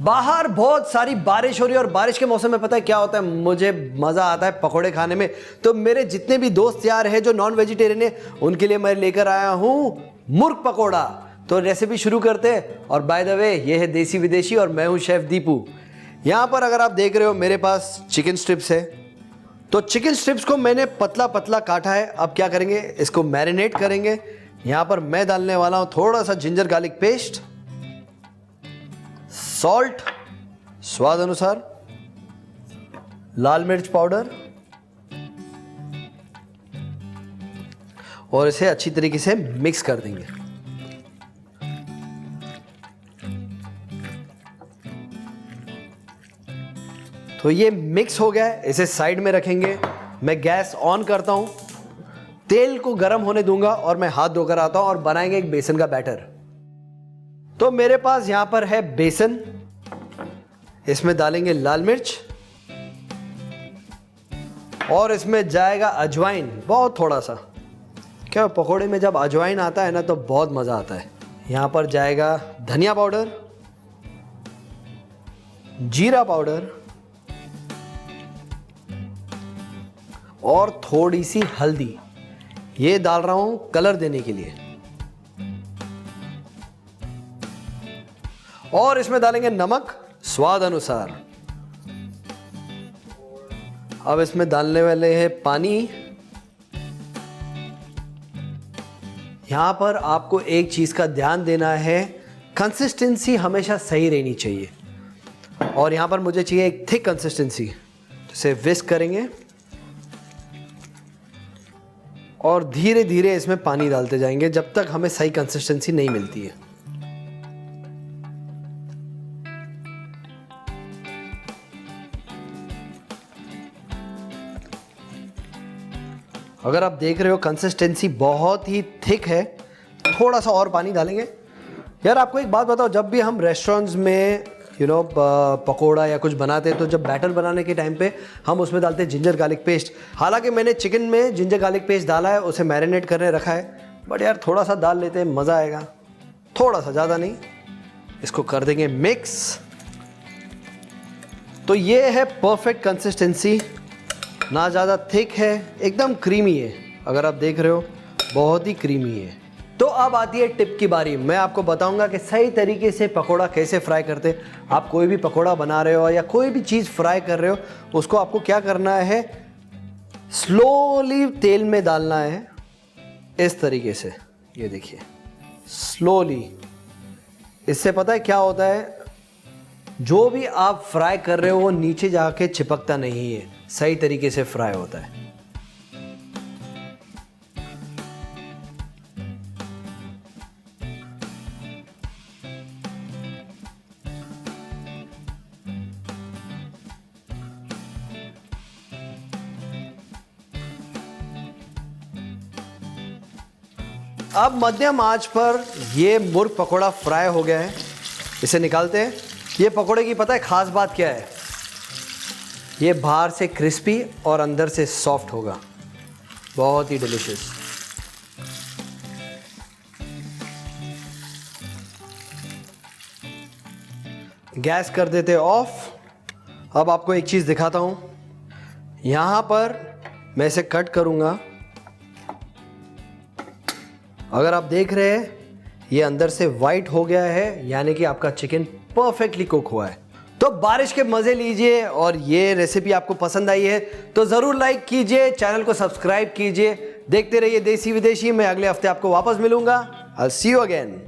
बाहर बहुत सारी बारिश हो रही है और बारिश के मौसम में पता है क्या होता है, मुझे मज़ा आता है पकोड़े खाने में। तो मेरे जितने भी दोस्त यार हैं जो नॉन वेजिटेरियन है, उनके लिए मैं लेकर आया हूँ मुर्ग पकोड़ा। तो रेसिपी शुरू करते हैं। और बाय द वे, ये है देसी विदेशी और मैं हूँ शेफ दीपू। यहाँ पर अगर आप देख रहे हो मेरे पास चिकन स्ट्रिप्स है। तो चिकन स्ट्रिप्स को मैंने पतला पतला काटा है। अब क्या करेंगे, इसको मैरिनेट करेंगे। यहाँ पर मैं डालने वाला हूँ थोड़ा सा जिंजर गार्लिक पेस्ट, सॉल्ट स्वाद अनुसार, लाल मिर्च पाउडर, और इसे अच्छी तरीके से मिक्स कर देंगे। तो ये मिक्स हो गया है, इसे साइड में रखेंगे। मैं गैस ऑन करता हूं, तेल को गर्म होने दूंगा और मैं हाथ धोकर आता हूं और बनाएंगे एक बेसन का बैटर। तो मेरे पास यहां पर है बेसन, इसमें डालेंगे लाल मिर्च और इसमें जाएगा अजवाइन, बहुत थोड़ा सा। क्या पकोड़े में जब अजवाइन आता है ना तो बहुत मज़ा आता है। यहां पर जाएगा धनिया पाउडर, जीरा पाउडर और थोड़ी सी हल्दी। ये डाल रहा हूं कलर देने के लिए। और इसमें डालेंगे नमक स्वाद अनुसार। अब इसमें डालने वाले हैं पानी। यहां पर आपको एक चीज का ध्यान देना है, कंसिस्टेंसी हमेशा सही रहनी चाहिए। और यहां पर मुझे चाहिए एक थिक कंसिस्टेंसी। इसे विस्क करेंगे और धीरे धीरे इसमें पानी डालते जाएंगे जब तक हमें सही कंसिस्टेंसी नहीं मिलती है। अगर आप देख रहे हो कंसिस्टेंसी बहुत ही थिक है, थोड़ा सा और पानी डालेंगे। यार आपको एक बात बताओ, जब भी हम रेस्टोरेंट्स में पकोड़ा या कुछ बनाते हैं तो जब बैटर बनाने के टाइम पे हम उसमें डालते हैं जिंजर गार्लिक पेस्ट। हालांकि मैंने चिकन में जिंजर गार्लिक पेस्ट डाला है, उसे मैरिनेट करने रखा है, बट यार थोड़ा सा डाल लेते हैं, मज़ा आएगा। थोड़ा सा, ज़्यादा नहीं। इसको कर देंगे मिक्स। तो ये है परफेक्ट कंसिस्टेंसी, ना ज़्यादा थिक है, एकदम क्रीमी है। अगर आप देख रहे हो बहुत ही क्रीमी है। तो अब आती है टिप की बारी। मैं आपको बताऊंगा कि सही तरीके से पकोड़ा कैसे फ्राई करते। आप कोई भी पकोड़ा बना रहे हो या कोई भी चीज़ फ्राई कर रहे हो, उसको आपको क्या करना है, स्लोली तेल में डालना है, इस तरीके से। ये देखिए, स्लोली। इससे पता है क्या होता है, जो भी आप फ्राई कर रहे हो वो नीचे जाके चिपकता नहीं है, सही तरीके से फ्राई होता है। अब मध्यम आंच पर ये मुर्ग पकोड़ा फ्राई हो गया है, इसे निकालते हैं। ये पकोड़े की पता है खास बात क्या है, ये बाहर से क्रिस्पी और अंदर से सॉफ्ट होगा, बहुत ही डिलीशियस। गैस कर देते ऑफ। अब आपको एक चीज़ दिखाता हूं, यहां पर मैं इसे कट करूंगा। अगर आप देख रहे हैं ये अंदर से वाइट हो गया है, यानी कि आपका चिकन परफेक्टली कुक हुआ है। तो बारिश के मज़े लीजिए, और ये रेसिपी आपको पसंद आई है तो ज़रूर लाइक कीजिए, चैनल को सब्सक्राइब कीजिए। देखते रहिए देसी विदेशी। मैं अगले हफ्ते आपको वापस मिलूंगा। I will see you again.